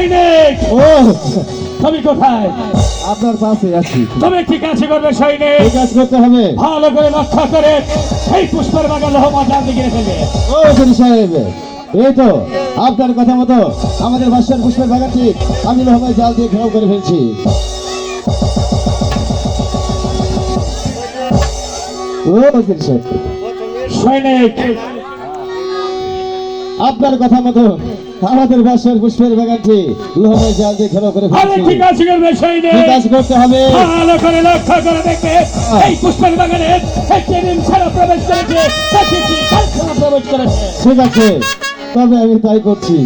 সৈনিক ও তুমি কোথায়? আপনার পাশে আছি। তুমি কি কাছে করবে সৈনিক? এই কাজ করতে হবে। ভালো করে লক্ষ্য করে এই পুষ্পের বাগান লোহমা জাল দিয়ে ঘিরে ফেলবে। ও চৌধুরী সাহেব, এই তো আপনার কথা মতো আমাদের বাদশার পুষ্পের বাগানটি আমি লোহমায় জাল দিয়ে ঘেরাও করে ফেলছি। ও চৌধুরী সাহেব, সৈনিক আপনার কথা মতো আমাদের বাদশার পুষ্পের বাগানটি লোহমায় জাল দিয়ে ঘেরাও করে আরে ফেলছি। কি কাছে করবে এই সৈনিক? কাজ করতে হবে। ভালো করে লক্ষ্য করে দেখবে এই পুষ্পের বাগানে একটি ডিম ছাড়া প্রবেশ করেছে, একটি কারখানা প্রবেশ করেছে। ঠিক আছে, তবে আমি তাই করছি।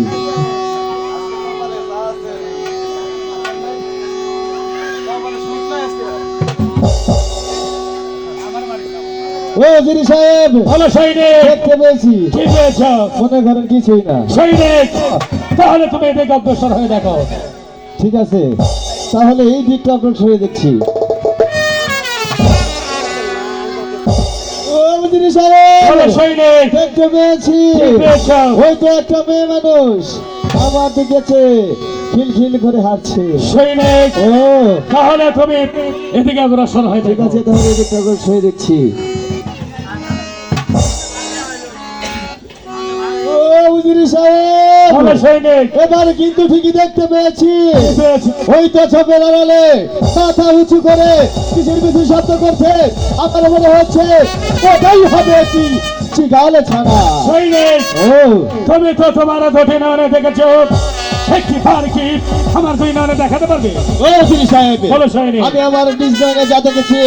ও জিরি সাহেব, হলো সৈনিক, দেখতে পেয়েছি। কি পেয়েছ? মনে করেন কিছুই না। সৈনিক তাহলে তুমি এদিকে অগ্রসর হয়ে দেখো। ঠিক আছে, তাহলে এই দিকটা আপনার সরে দেখছি। ও জিরি সাহেব, হলো সৈনিক, দেখতে পেয়েছি। কি পেয়েছ? ওই তো একটা মেয়ে মানুষ আমার দিকে চেয়ে খিলখিল করে হাঁটছে। সৈনিক ও তাহলে তুমি এদিকে অগ্রসর হয়ে ঠিক দেখো। আছে, তাহলে এই দিকটা আপনার সরে দেখছি। ও উজিরি সাহেব, হলো সৈনিক, এবার কিন্তু ঠিকই দেখতে পেয়েছি। কি পেয়েছ? ওই তো ছোপের আড়ালে মাথা উঁচু করে কিসের কিছু শব্দ করছে। আমার মনে হচ্ছে ওটাই হবে কি চিগালে ছাড়া। সৈনিক ও তুমি তো তোমার দুটি নয়নে দেখেছো, একটি পার কি আমার দুই নয়নে দেখাতে পারবে? ও উজিরি সাহেব, হলো সৈনিক, আমি আমার নিজ নয়নে যা দেখেছি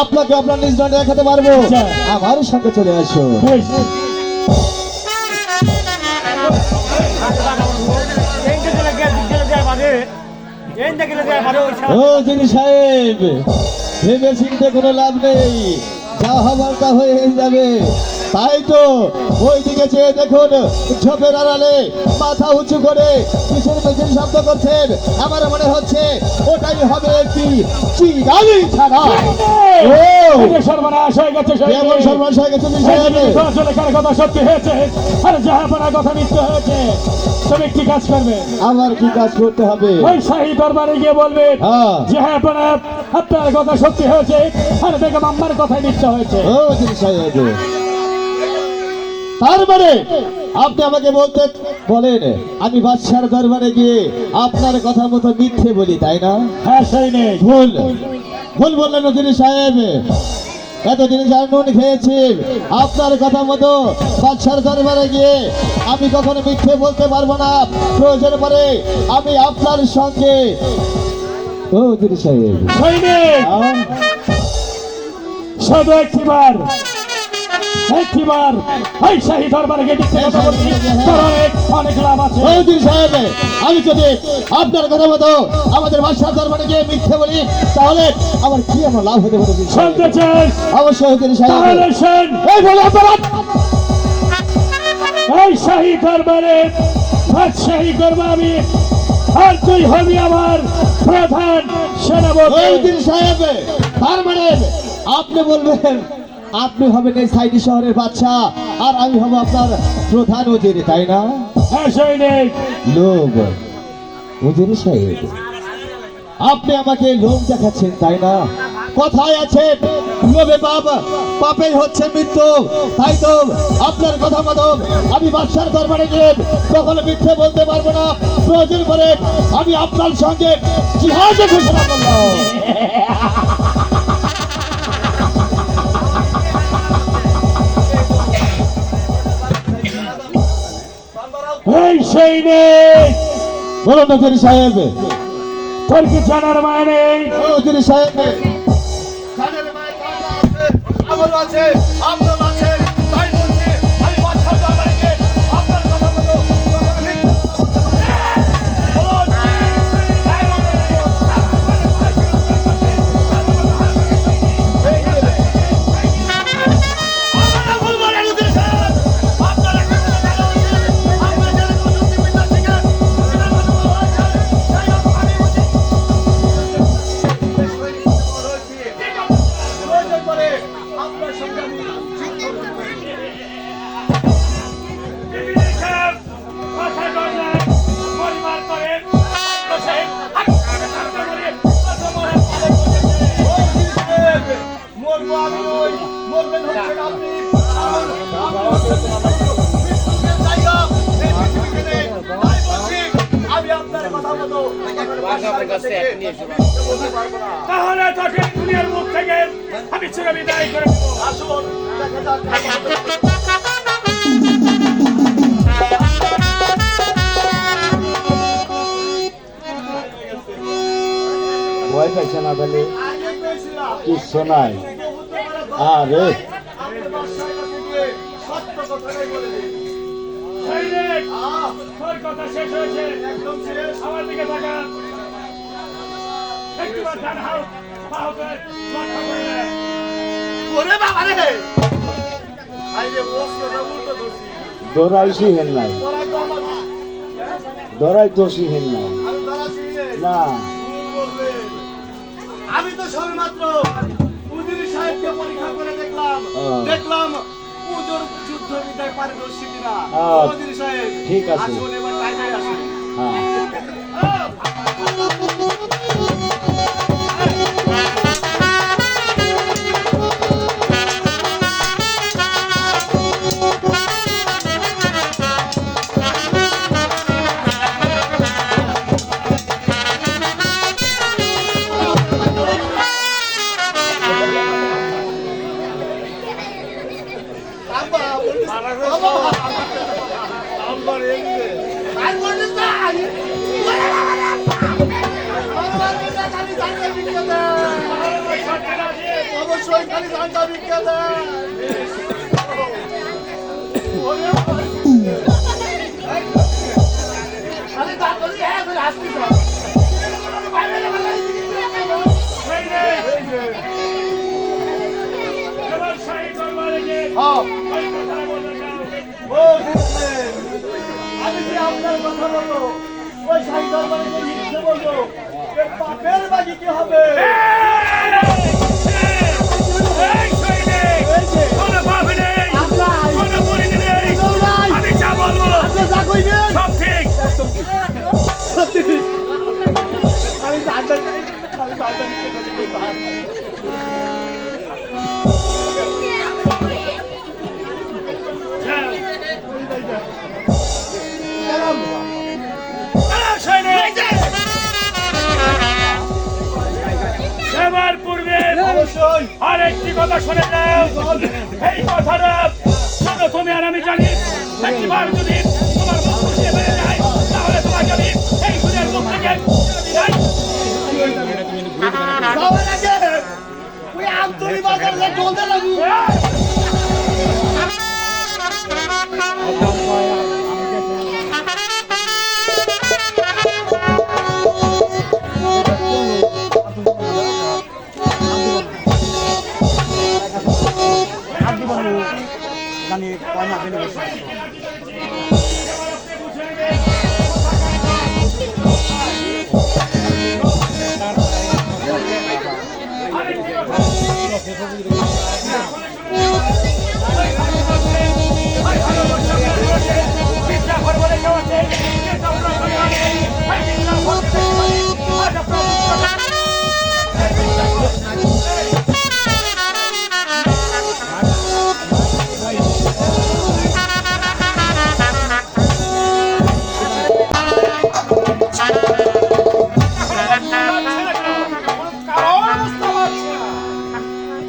আপনাকে আপনার নিজ নয়নে দেখাতে পারবো। আচ্ছা। আমার সঙ্গে চলে আসো। বেশ। ও যিনি সাহেব, ভেবে চিনতে কোনো লাভ নেই, যা হবার তা হয়ে যাবে। তাই তো ওই দিকে চেয়ে দেখুন, ঝোপের আড়ালে মাথা উঁচু করে কিসের মেশিন শব্দ করছেন। আমার মনে হচ্ছে ওটাই হবে কি চিরালি ছাড়া। ও এটা সর্বনাশ হয়ে গেছে সৈনিক। কেমন সর্বনাশ হয়ে গেছে যিনি সাহেব? লেখার কথা সত্যি হয়েছে আর যাহাপনার কথা মিথ্য হয়েছে। তুমি কি কাজ করবে? আমার কি কাজ করতে হবে? ওই শাহী দরবারে গিয়ে বলবে হ্যাঁ। যাহাপনা আপনার কথা সত্যি হয়েছে আর বেগম আম্মার কথাই মিথ্য হয়েছে। ও যিনি সাহেব, তার মানে আপনি আমাকে বলতে বলেন আমি বাদশার দরবারে গিয়ে আপনার কথা মতো মিথ্যে বলি, তাই না? হ্যাঁ সৈনিক, ভুল ভুল বললেন যিনি সাহেব। এতদিন যা নুন খেয়েছি আপনার কথা মতো বাদশার দরবারে গিয়ে আমি কখনো মিথ্যে বলতে পারবো না। প্রয়োজন পড়ে আমি আপনার সঙ্গে। ও যিনি সাহেব, সৈনিক আহ, শুধু একটিবার ওই শাহী দরবারে গিয়ে মিথ্যে কথা বলছি, তোর অনেক লাভ আছে। ও যিনি সাহেব, আমি যদি আপনার কথা মতো আমাদের বাদশার দরবারে গিয়ে মিথ্যে বলি তাহলে আমার কি আমার লাভ হতে পারে? শুনতে চাস? অবশ্যই যিনি সাহেব। তাহলে শোন, এই বলে আপনারা এই শাহী দরবারে বাদশাহী করবো আমি, আর তুই হবি আমার প্রধান সেনাপতি। ওই দিন সাহেব, তার মানে আপনি বলবেন আপনি হবেন এই সাইডি শহরের বাদশা আর আমি হব আপনার প্রধান উজিরি, তাই না? হ্যাঁ সৈনিক, লোক উজিরি সাহেব, আপনি আমাকে লোক দেখাচ্ছেন, তাই না? কথায় আছে লোভে পাপ, পাপেই হচ্ছে মৃত্যু। তাই তো আপনার কথা মতো আমি বাদশার দরবারে গিয়ে কখনো মিথ্যে বলতে পারবো না। প্রয়োজন করে আমি আপনার সঙ্গে জিহাদে ঘোষণা করলাম। এই সৈনিক, বলুন উজিরি সাহেব। তোর কি জানার মানে নেই? ও উজিরি সাহেব, আমারও আছে, আপনারও আছে, তাই বলছি আমি বাদশার দরবারে গিয়ে আপনার কথা মতো আপনার সঙ্গে আমি বলতে পারবো না। তাহলে তাকে দুনিয়ার মুখ থেকে আমি ছেড়ে বিদায় করে দেবো। আসুন দেখা যাক। ভয় পাইছে না তাহলে আগে পেয়েছিলাম। কিচ্ছু নাই কবুতর মারা দরকার আরে নাই। আপনি বাসায় কাছে গিয়ে সত্য কথাটাই বলে দিন। সৈনিক, আহ, তোর কথা শেষ হয়েছে। একদম শেষ। আমার দিকে তাকান। একটিবার ডান হাত বাহুতে লক্ষ্য করলে ওরে বাবা রে! আই রে, অস্ত্রটা উল্টো ধরছি। দৌড়াইছি হেন নাই তোরা তো আমার- দৌড়াই দোষী হেন নাই আমি ধরাছি রে। না ভুল বললেন। আমি তো সবেমাত্র উজির সাহেবকে পরীক্ষা করে দেখলাম পুজোর যুদ্ধ বিদ্যায় পারদর্শী কিনা। উজির সাহেব, ঠিক আছে। আসুন এবার টাইমে আসুন। হ্যাঁ আব্বা, বলিস- বাবা, আব্বা রে। আর বলিস না। ওরে বাবা রে, আব্বা। বাবা রে, খালি জানটা ভিক্ষা দেন। অবশ্যই খালি জানটা ভিক্ষা দেন। ওরে বাবা রে। খালি দাঁত ধরে হ্যাঁ করে হাসতিস। বাইরে বেলা এবার শাহী দরবারে গিয়ে হ্যাঁ ওই কথাটা বলতে চাও। ও বুঝলেন, আমি যে আপনার কথা বলবো ওই শাহী দরবারে যে মিথ্যে বলবো এর পাপের বাজি কি হবে? এই সৈনিক, এই যে, কোনো পাপি নেই, আল্লাহ, কোনো পরিধি নেই। কেউ নাই। আমি যা বলবো আপনি যা কইবেন সব ঠিক। সত্যি। আমি জানতে চাই, আমি জানতে চাই। যাও। যাও, সৈনিক। সেবার পূর্বে অবশ্যই আরেকটি কথা শুনে নাও। এই কথাটা শুনো তুমি আর আমি জানি। একবার যদি তোমার মুখ খুশিয়ে বেড়ে যায় তাহলে তোমাকে আমি এই সুরের মুখ থেকে বিদায়। যাওয়ার আগে ওই আমতলি বাজারে চলতে লাগু।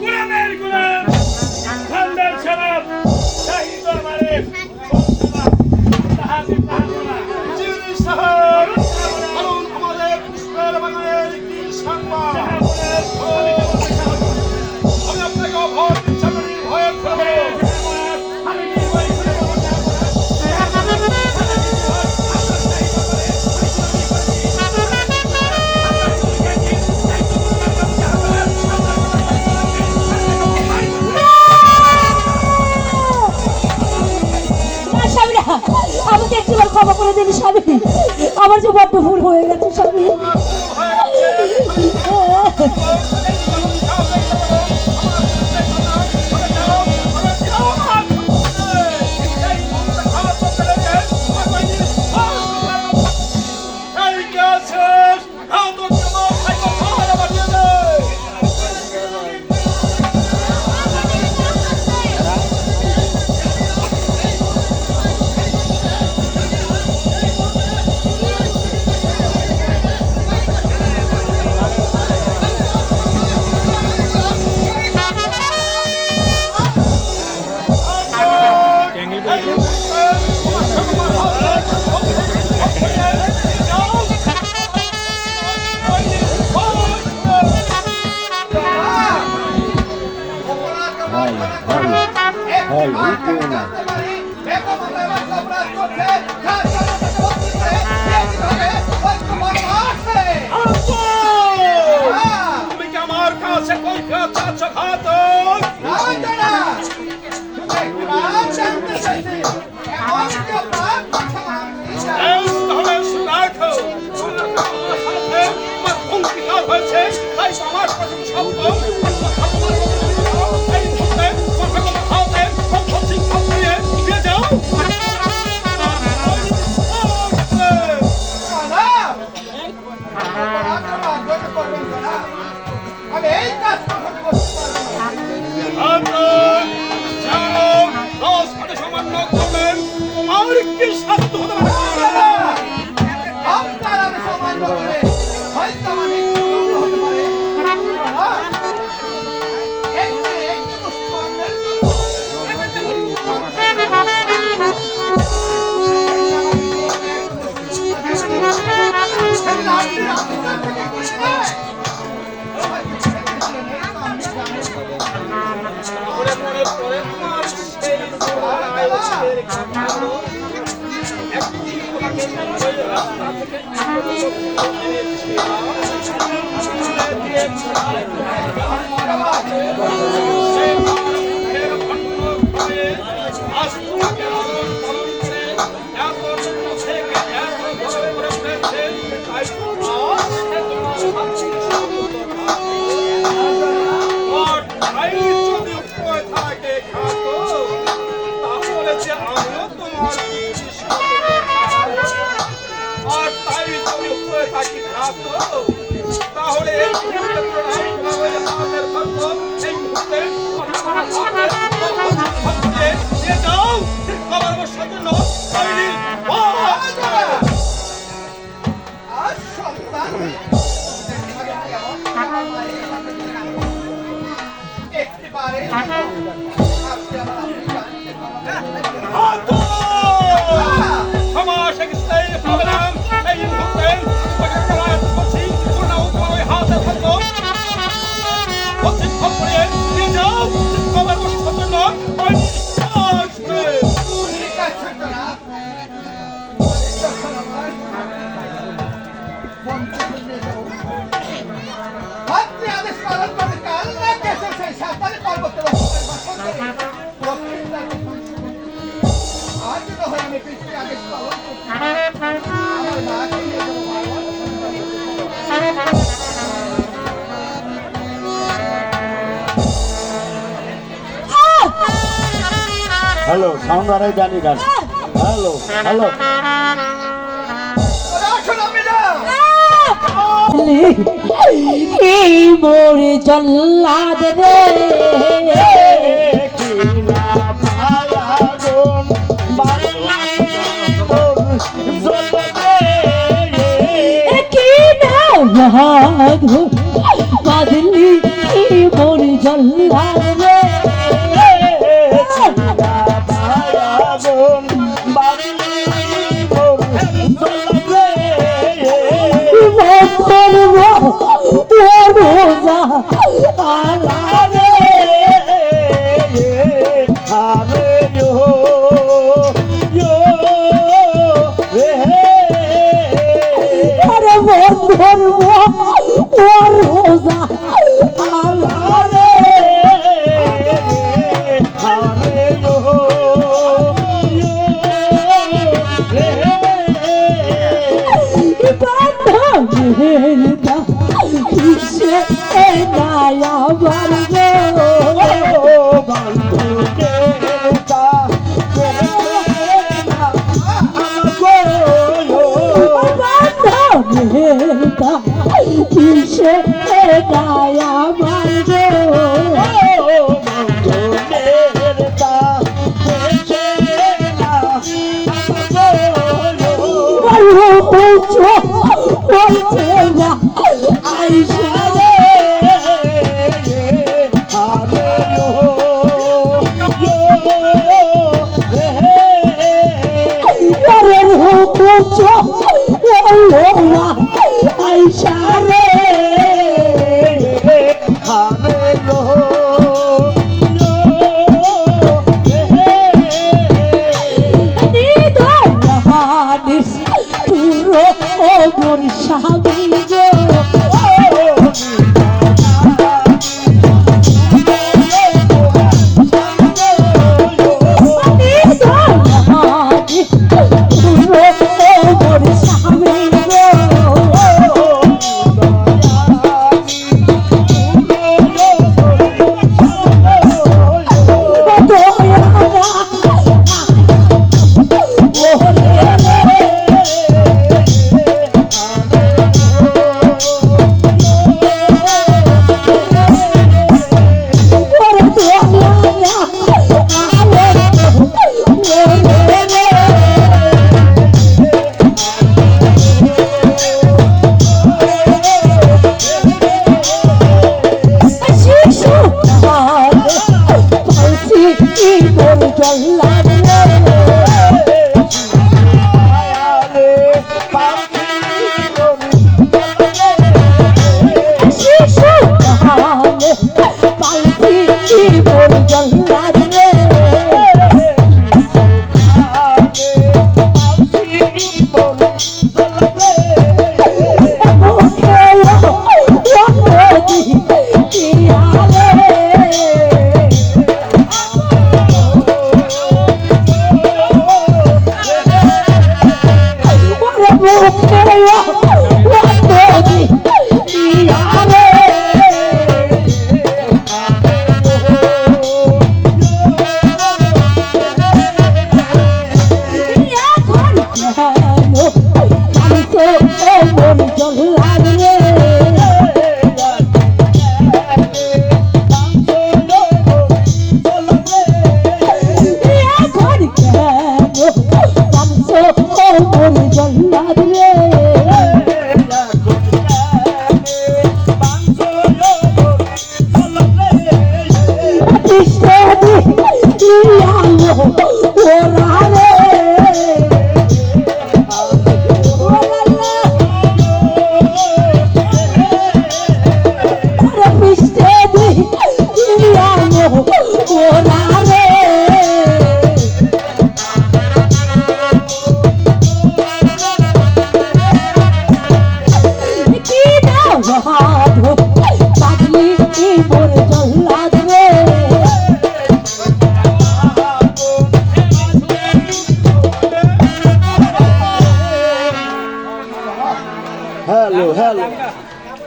গুলামের গুলাম, খানদার শাবাব, শাহী দরবারে তাহাদের তাহারা জিনি সাহেব, কারণ আমাদের পুষ্পের বাগানের কি সংবাদ? আমি আপনাকে অভয় দিচ্ছি, আমি নির্ভয়ে করবো। আমি নির্ভয় করে না, স্বামীরা, আমাকে একটিবার ক্ষমা করে দিন স্বামী। আমার যে বড্ড ভুল হয়ে গেছে স্বামী। এই কে আছিস? হ্যাঁ, তোর জন্য খাইতে খাওয়াটা বানিয়ে দে। তাহলে এই হাতের ভাগ্য এই মুহূর্তে যাও আমার সাথে আর সন্তান একটিবারে হ্যালো সাউন্ড আরে জানি গান হ্যালো হ্যালো এই মোরে জল্লাদ রে বাদলি মোরে জল্লাদ রে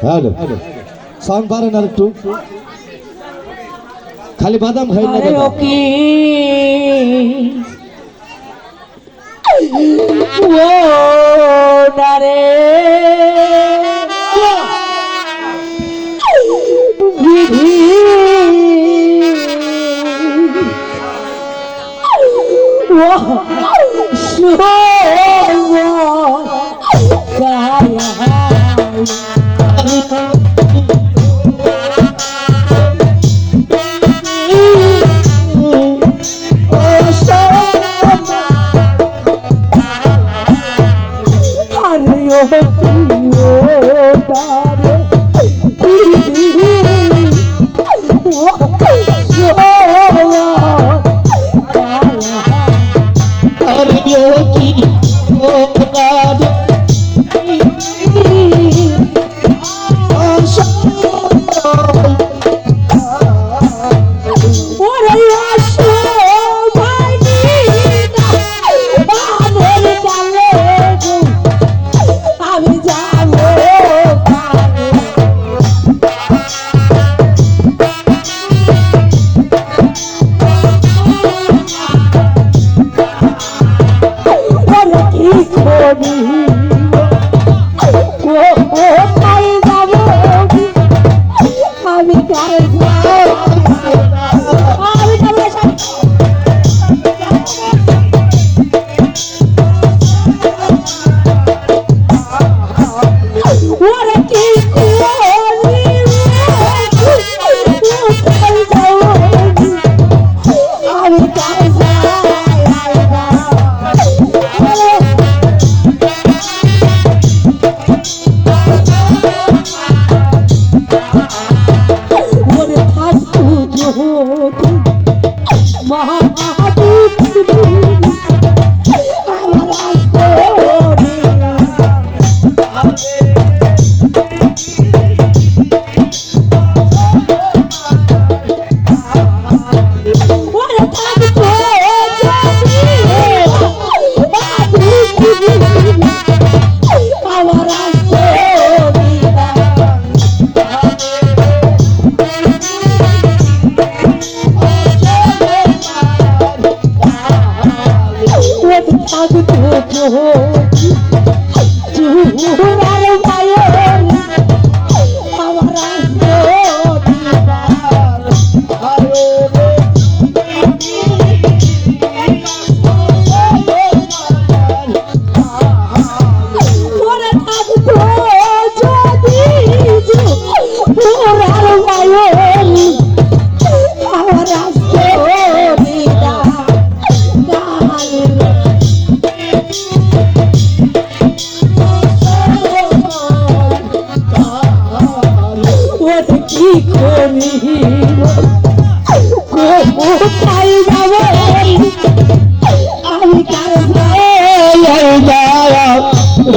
হ্যালো সাউন্ড বাড়েন আর একটু খালি বাদাম খাই না দাদা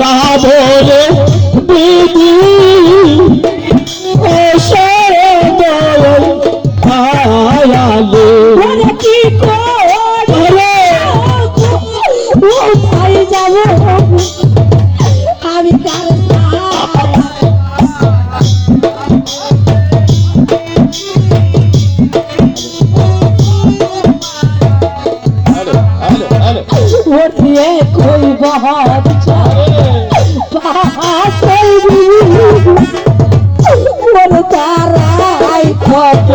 যাবো রে দিদি ওরে কি করে কোথায় যাবো আমি কার ওরে কই বহুত ওরে তারাই কত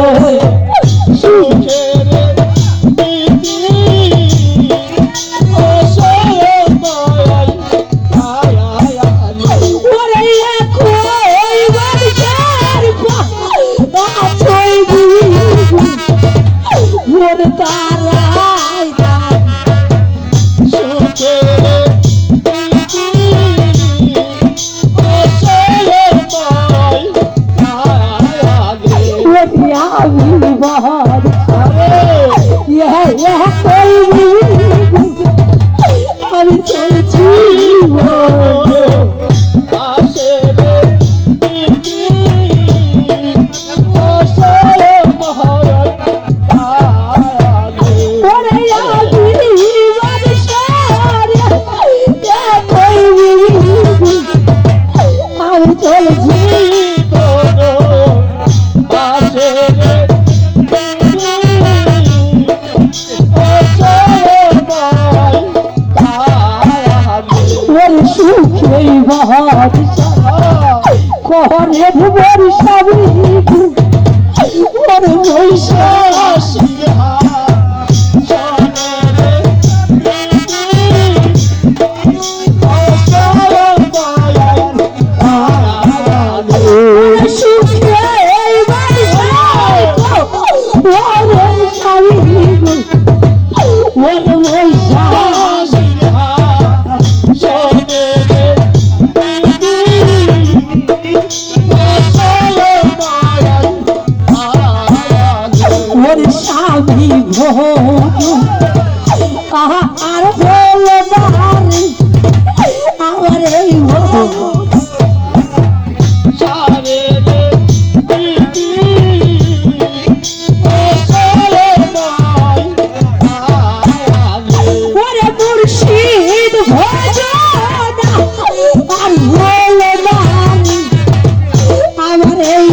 আমি চলছি আমি চলছি সুখেই বাদ করে ভুবর সবই ওর বৈশাখ স্বামী আর বলো আমার এই ওরে মুর্শিদ ভজন আর বলো আমার এই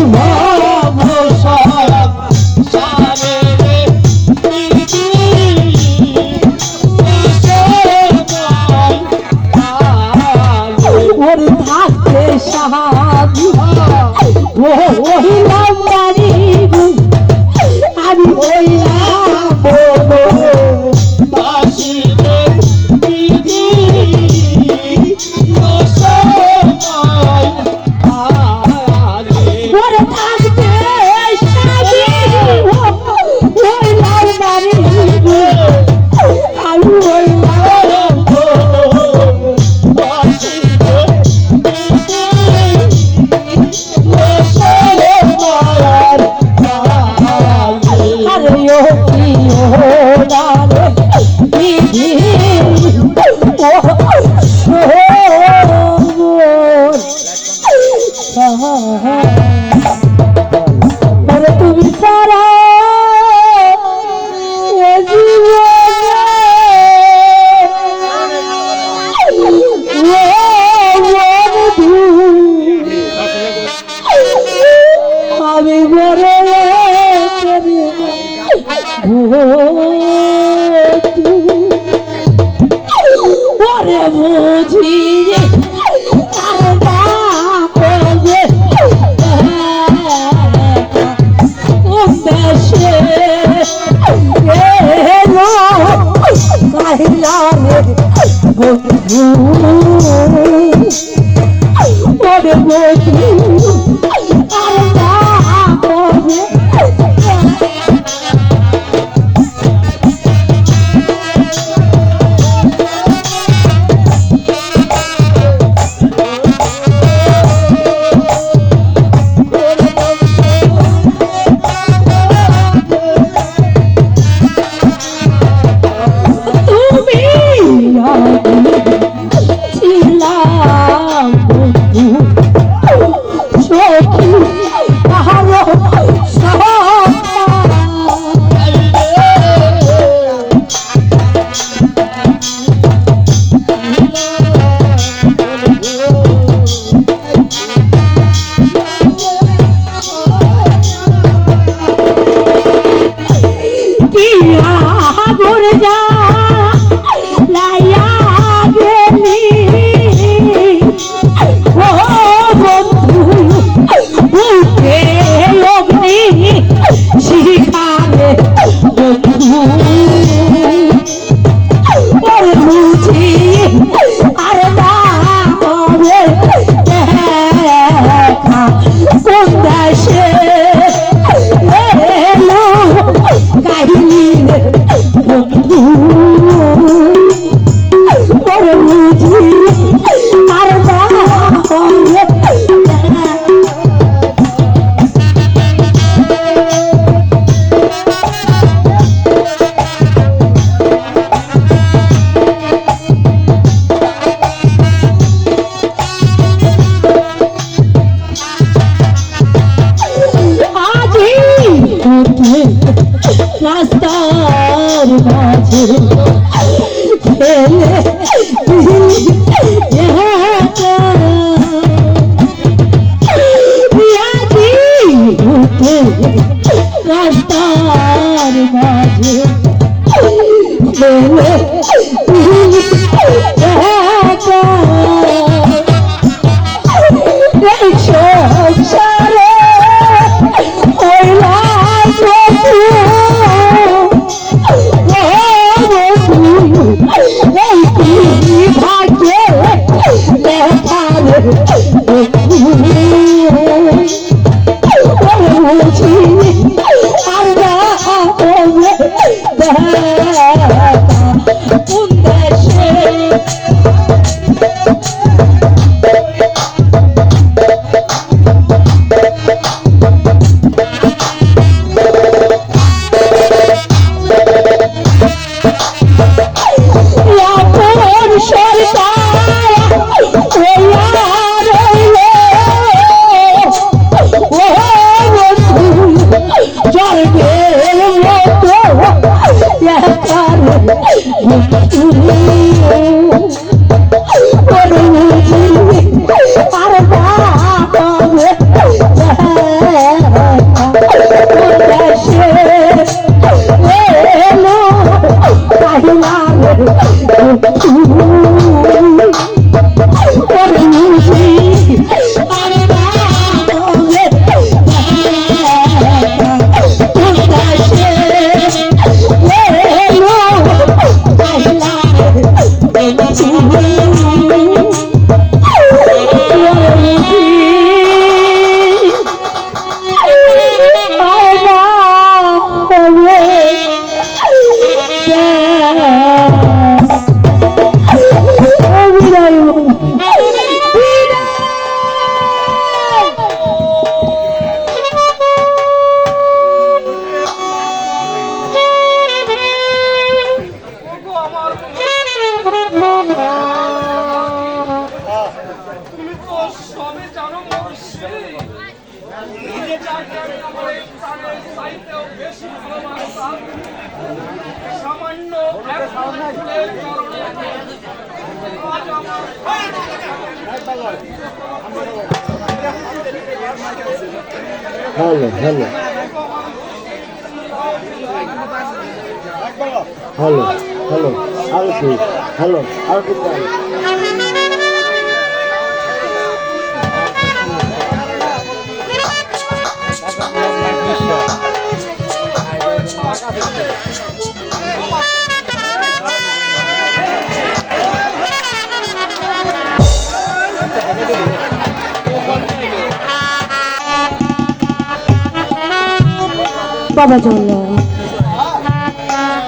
ওরে থাকতে সাহায্য ওহিলাম বাড়ি আমি ওইলাম ওরে থাকতে ওইলাম বাড়ি আমি ওইলাম তুমি সারা আমি বড় ওরে বুঝি ওরে বুঝি তুমি ছিলা আর না রাস্তার মাঝে ফেলে রাস্তার মাঝে ফেলে সংসারে ভাগ্যে দেখালে কোন দেশে সামান্য এক ফুলের কারণে আজ আমার হ্যালো হ্যালো হ্যালো হ্যালো আর কি হ্যালো আর কি বাবা চল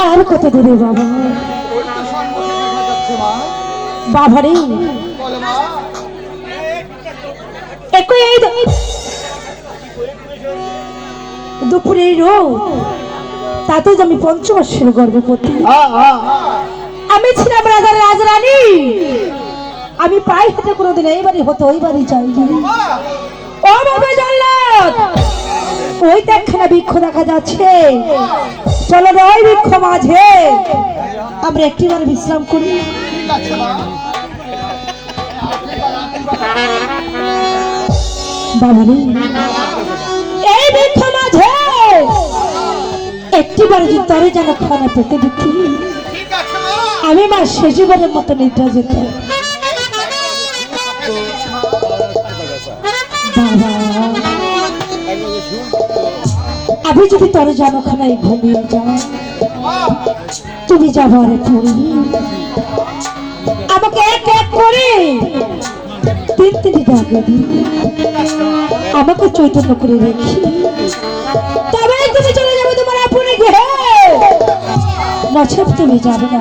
আর কত দূরে বাবা বাবারে দুপুরে রোদ তাতে আমি পঞ্চবর্ষের গর্ভবতী আমি ছিলাম রাজার রাজরানী আমি পায়ে হাতে কোনোদিন এই বাড়ি হতো ওই বাড়ি যাইনি ও বাবা জল্লাদ ওই দেখখানা বৃক্ষ দেখা যাচ্ছে চলো ওই বৃক্ষ মাঝে আমরা একটিবার বিশ্রাম করি বাবা এই বৃক্ষ মাঝে একটিবার যদি তরে যেন খানা পেতে দেখি আমি মা শেষবারের মতো নিদ্রা যেত বাবা আমি যদি তোর জানোখানায় ঘুমিয়ে যাও তুমি যাবারে পড়ি আমাকে এক এক করে তিন ডাকে দিই আমাকে চৈতন্য করে রেখি তবে তুমি চলে যাবে তোমার আপনে গৃহে নচেত তুমি যাবে না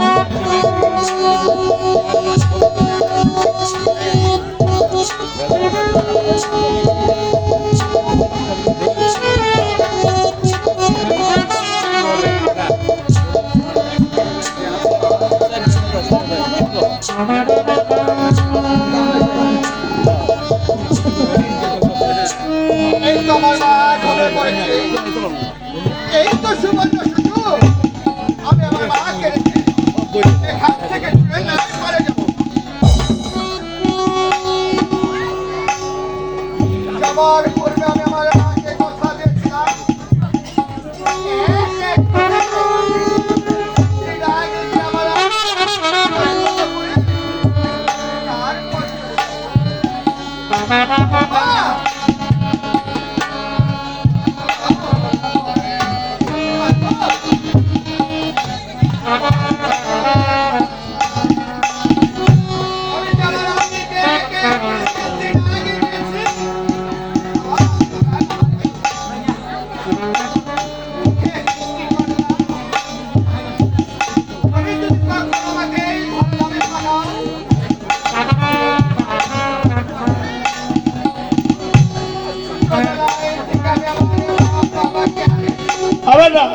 এই তো আমার মা খবর পড়েছে, এই তো সুবর্ণ সুযোগ, আমি আমার মাকে রেখে এখান থেকে চলে নাই পারে যাবো। যাবার পূর্বে আমি আমার মাকে কথা দিয়েছিলাম, আবার না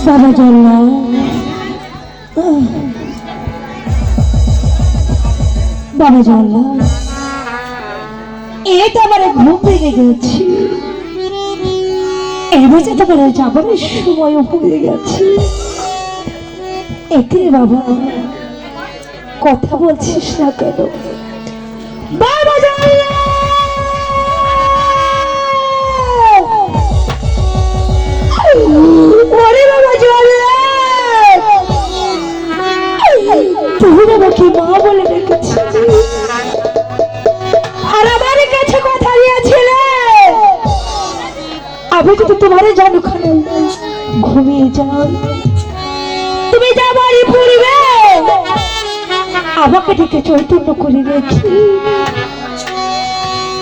বাবা জল্লা বাবা জল্লা এই তো আমার ঘুম ভেঙে গেছি, এবার যে তোমার যাবার সময় হয়ে গেছে। এতে বাবা কথা বলছিস না কেন? বাবা জল্লা ওরে বাবা জল্লা, তুমি আমাকে মা বলে রেখেছিলে আর আমার কাছে কথা দিয়েছিলে আমি যদি তোমারে জানো খানে ঘুমিয়ে যাও, তুমি যাবারই পূর্বে আমাকে ডেকে চৈতন্য করে রেখে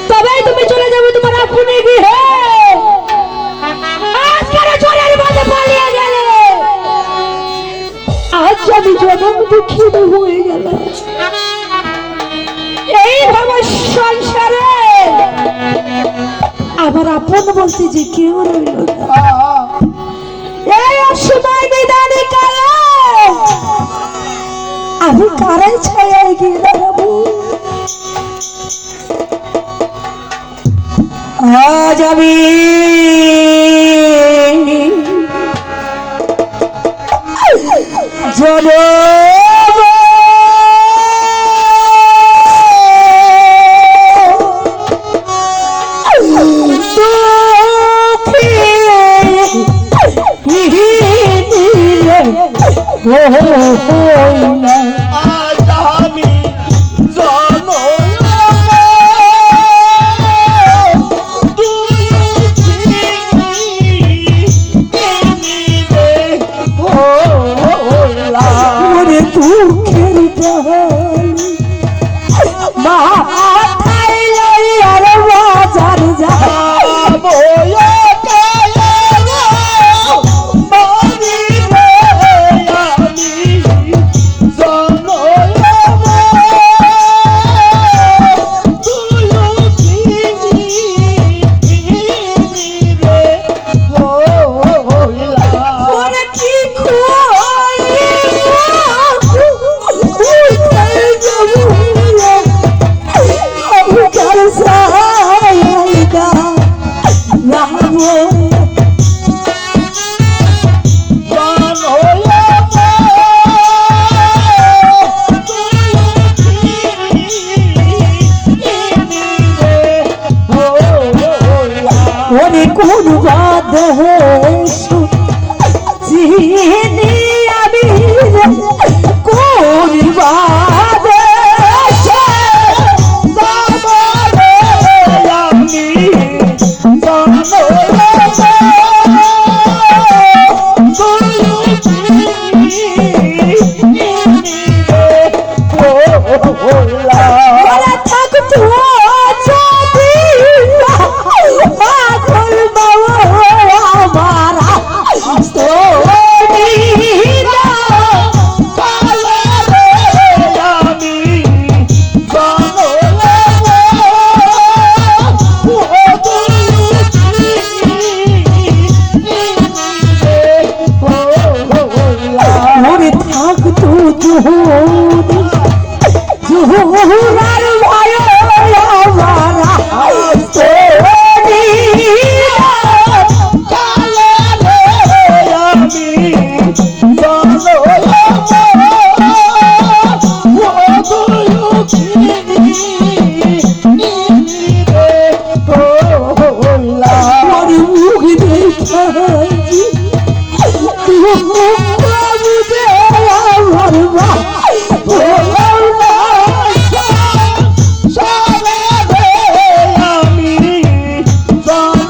তবেই তুমি চলে যাবে তোমার আপনি গৃহে। আজ আমি জনম দুঃখিত হয়ে গেল, এই ভাবে সংসারে আমার আপন বলতে যে কেউ রইল না। এই অসময় নিদানে কালে আমি কারাই ছায়ায় গিয়ে দাঁড়াবো। আজ আমি জনম জানো কোন বাদে চিনি আমি কোন বাদে জোহরার ভয় আমার তোরি কালে রে আমি জানো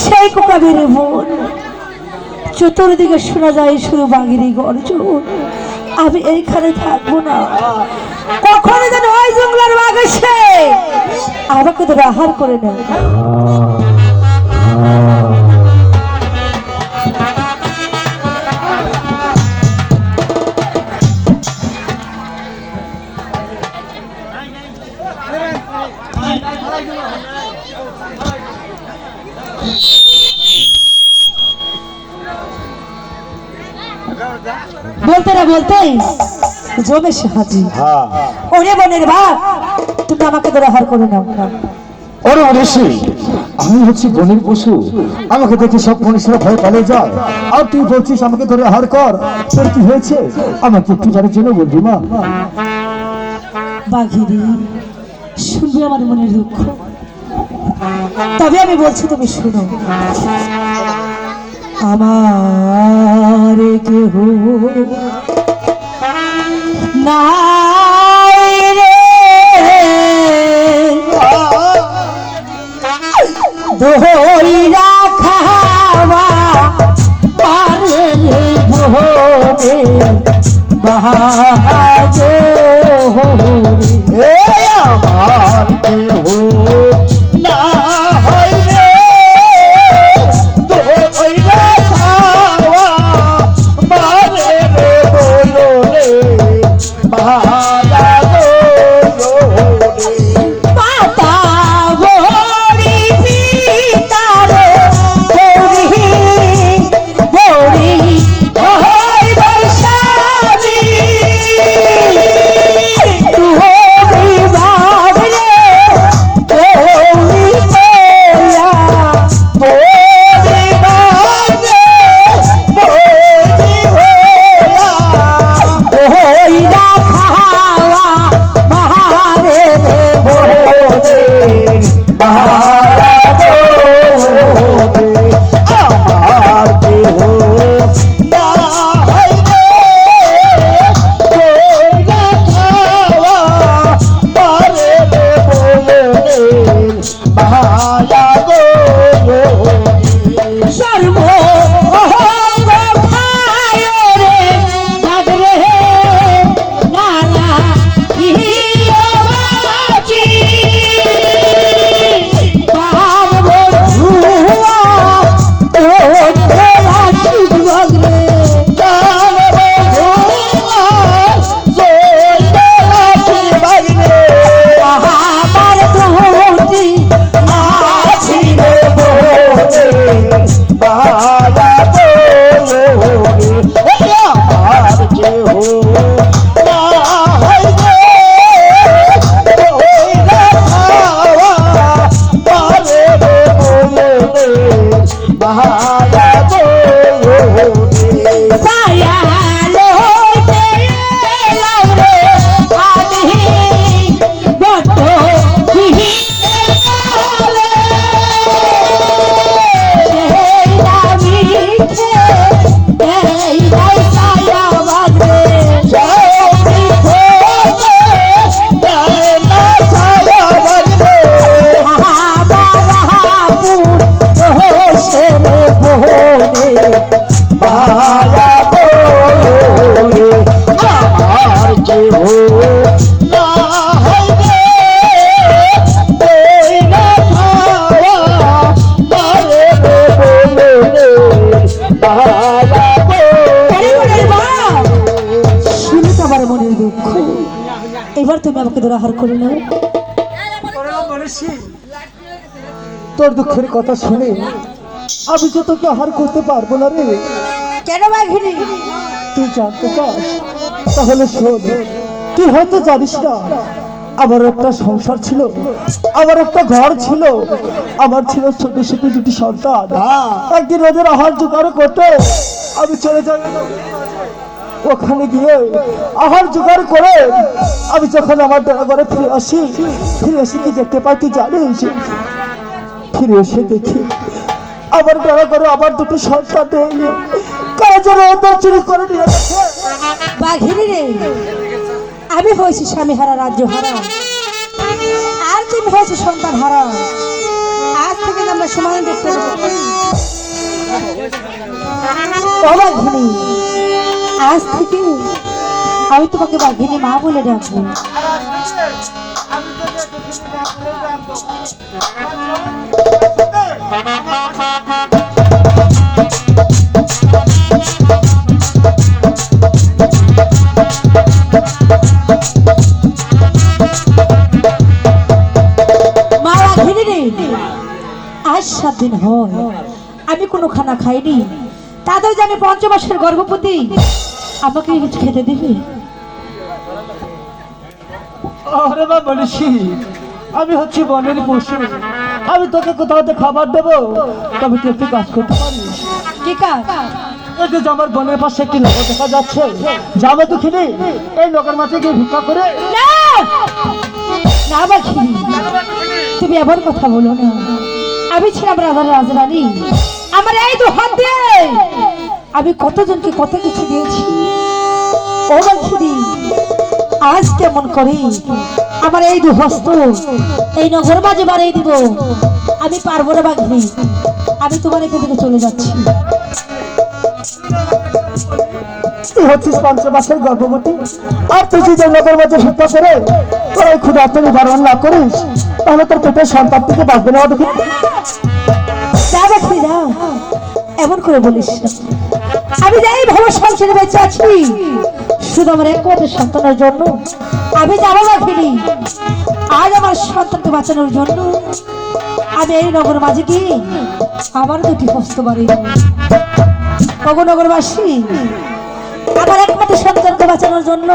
সেই কোকাবের মন চতুর্দিকে শোনা যায় শুধু বাঘেরই গর্জন। আমি এইখানে থাকবো না, কখনো যেন ওই জঙ্গলার বাঘ এসে আমাকে তো আহার করে নেয়। বলতে না বলতেই জমে সাহায্য। ওরে বনের বাঘ, তুমি আমাকে আহার করে নাও। ওরে ঋষি, আমি হচ্ছি বনের পশু, আমাকে দেখে সব মনুষ্যরা ভয় পালিয়ে যায়, আর তুই বলছিস আমাকে ধরে আহার কর। তোর কি হয়েছে আমাকে একটিবারের জন্য বলবি মা? বাঘিরি, শুনবি আমার মনের দুঃখ, তবে আমি বলছি তুমি শুনো। আমার কেহ নাই রে ধইরা খাওয়া পারে ভোরে বাহাজো এ আমার কেহ না হয় রে তো কইরা খাওয়া মারে রে বলো রে বাহারা গো রে পাতা ভরি পিতারে ভরি ভরি ওই বৈশাখী তুই ভাবরে তুই তোয়া বলি বাজে বলি হোয়া ওই না খাওয়া মহারে বলে বাহারা গো রে আমার কেহ না হয় রে তোরা খাওয়া পারে রে বলে বাহারা গো রে সর্ব ভায় রে জাগরে নানা ইয়োবাচি পাব ধুয়া তো রাখি বগরে আমার ধুতি মাছি রে এবার তুমি আমাকে দুরাহার করে নাও। তোর দুঃখের কথা শুনে আমি তো তোকে আহার করতে পারবো না রে। কেন বাঘিনী? তুই জানতে চাস? তাহলে শোন, তুই হয়তো জানিস না আমার একটা সংসার ছিল, আমার একটা ঘর ছিল, আমার ছিল ছোট ছোট দুটি সন্তান। একদিন ওদের আহার জোগাড় করতে আমি চলে যাই। ওখানে গিয়ে আহার জোগাড় করে আমি যখন আমার ঘরে ফিরে আসি কি দেখতে পাই তুই জানিস? ফিরে এসে দেখি আমার ঘরে আমার দুটি সন্তান নেই, কারো জন্য ওদের চুরি করে নিয়ে গেছে। বাঘিনী রে, আমি হয়েছি স্বামী হারা, রাজ্য হারা, আর তুমি হয়েছে সন্তান হারা। আজ থেকে আমরা সমান দেখতে পাবো। ও বাঘিনী, আজ থেকে আমি তোমাকে বাঘিনী মা বলে ডাকবো। মা বাঘিনী রে, আজ 7 দিন হয় আমি কোনো খানা খাইনি। তাদের যে আমি 5 মাসের গর্ভবতী, আমাকে কিছু খেতে দেবে? আরে বা বলিসি, আমি হচ্ছি বনের পশু, আমি তোকে কোথাওতে খাবার দেবো, তবে তুই একটু কাজ করতে পারিস। কি কাজ? এই যে আমার বনের পাশে একটি লোক দেখা যাচ্ছে, যাবে তো কিনে এই লোকের মাঝে গিয়ে ভিক্ষা করে। না না বাঘিনী, তুমি আবার কথা বলো না। আমি ছিলাম রাধার রাজরানী, আমার এই দু হাত দিয়ে আমি কতজনকে কত কিছু দিয়েছি। ও বাঘিনী, আজ কেমন করি আমার এই দু হস্ত এই নগর মাঝে বাড়িয়ে দিব? আমি পারবো না বাঘিনী, আমি তোমার এখান থেকে চলে যাচ্ছি। তুই হচ্ছিস 5 মাসের গর্ভবতী, আর তুই যদি নগর মাঝে শিক্ষা করে তোর এই ক্ষুধার্ত নিবারণ না করিস, তাহলে তোর পেটের সন্তান থেকে বাঁচবে না। দেখি না বাঘিনী না, এমন করে বলিস না। আমি যাই ভালো সংসারে বেঁচে আছি শুধু আমার একমাত্র সন্তানের জন্য। আমি যাবো বাঘিনী, আজ আমার সন্তানকে বাঁচানোর জন্য আমি এই নগর মাঝে গিয়ে আমার দুটি হস্ত বাড়িয়ে নগরবাসী, আমার একমাত্র সন্তানকে বাঁচানোর জন্য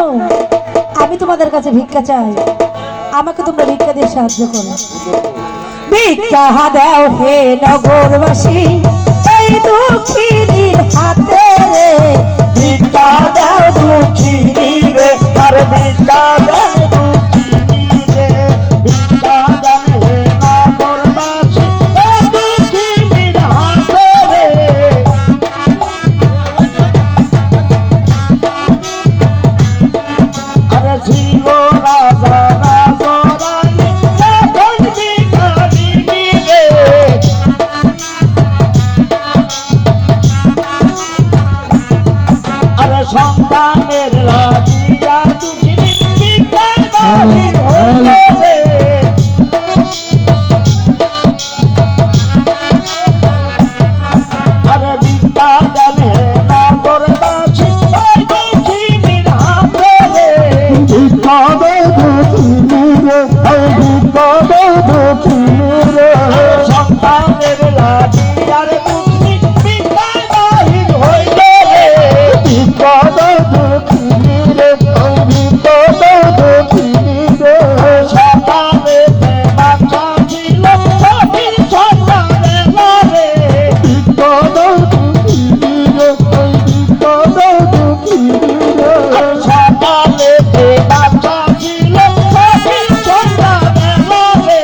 আমি তোমাদের কাছে ভিক্ষা চাই। আমাকে তোমরা ভিক্ষা দিয়ে সাহায্য করো। ভিক্ষা দাও হে নগরবাসী, এই দুঃখিনীর হাতে রে। ভিক্ষা দাও দুঃখিনী রে, আর ভিক্ষা দাও দুঃখিনী রে। ভিক্ষা দাও হে নগরবাসী, এই দুঃখিনীর হাতে রে। আরে ছিল রাজা রাজরানী, এখন ভিখারিনী রে। আরে সন্তানের লাগিয়া দুঃখিনী ভিখার বাহির হইল রে। আরে ভিক্ষা দেন হে নগরবাসী, ওই দুঃখিনীর হাতে রে। ভিক্ষা দে দুঃখিনী রে, ওই ভিক্ষা দে দুঃখিনী রে। সন্তানের লাগিয়ার দুঃখিনী ভিখার বাহির হইল রে। ভিক্ষা দে দুঃখিনী রে, ওই ভিক্ষা দে দুঃখিনী রে। সন্তানের বাচ্চা ছিল সখীর সন্তানের রে। ভিক্ষা দে দুঃখিনী রে, ওই ভিক্ষা দে দুঃখিনী রে। সন্তানের বাচ্চা ছিল সখীর সন্তানের রে।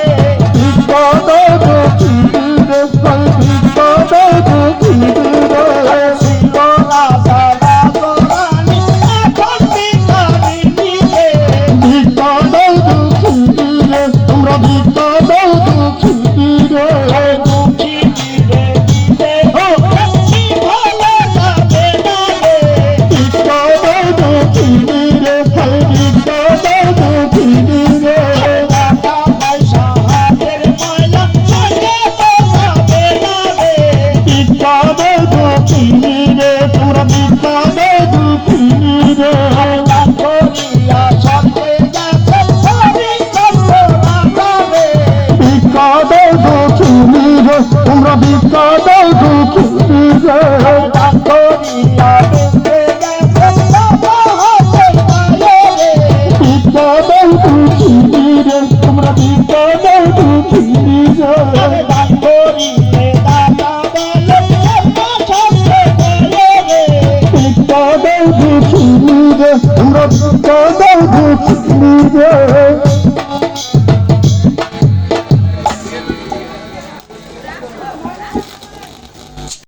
ভিক্ষা দে দুঃখিনী রে, ওই ভিক্ষা দে দুঃখিনী রে। ছিল রাজা রাজরানী, এখন ভিখারিনী রে। ভিক্ষা দে দুঃখিনী রে, তোমরা ভিক্ষা দে দুঃখিনী রে। দুঃখিনী রে দিতে হবে, কি ভালো যাবে না রে। ভিক্ষা দে দুঃখিনী রে, ভিক্ষা দে দুঃখিনী রে। টাকা পয়সা হাতের ময়লা সঙ্গে পোষাবে না রে। ভিক্ষা দে দুঃখিনী রে, তোমরা ভিক্ষা দে দুঃখিনী রে। দান করিয়া সঙ্গে যাচ্ছে হরি কষ্ট রাখা রে। ভিক্ষা দে দুঃখিনী রে, তোমরা ভিক্ষা দে দুঃখিনী রে। দান করিয়া বেঁচে গেছে বাবা হতে পারে রে। ভিক্ষা দে দুঃখিনী রে, তোমরা ভিক্ষা দে দুঃখিনী রে। দান করিলে দাতা বলে সঙ্গে বলে রে। ভিক্ষা দে দুঃখিনী রে, তোমরা ভিক্ষা দে দুঃখিনী রে।